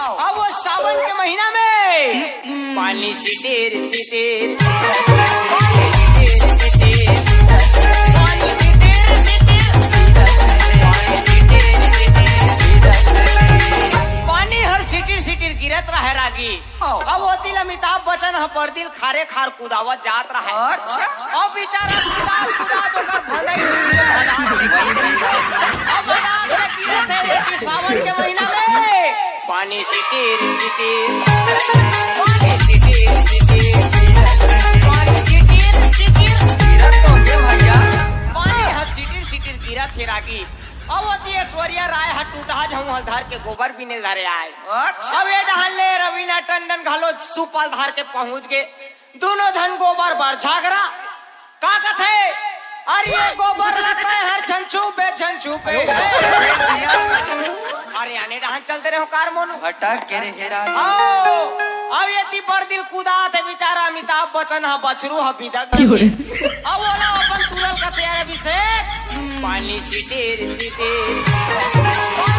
अब वो सावन के महीना में पानी सिटेर सिटेर गिरत रहे रागी। अब होती अमिताभ बच्चन परदिल खारे खार कुदावत जात रहे। अब बेचारा कुदा कुदा दोकर भनई अब मैदान में गिरत है कि सावन के महीना में पानी सिटेर सिटेर पानी सिटेर सिटेर पानी सिटेर सिटेर गिरत तो के भैया पानी ह सिटेर सिटेर गिरत है रागी। अवती ऐश्वर्या राय हटूटा झऊ हलधार के गोबर भी नहीं धरे आए। अब ये जहां ले रवीना टंडन घालो सुपाल धार के पहुंच गए। दोनों जन गोबर बर झागरा का कथे अरे ये गोबर लगता है हर छंछू पे छंछू पे अरे आने जहां चलते रहो कार मोनू हटा के रे हेरा अब ये ती बड़ दिल कुदा थे बेचारा अमिताभ बच्चन ह बछरू ह बिदक अब बोला अपन तुरल कथे अभिषेक पानी सिटेर सिटेर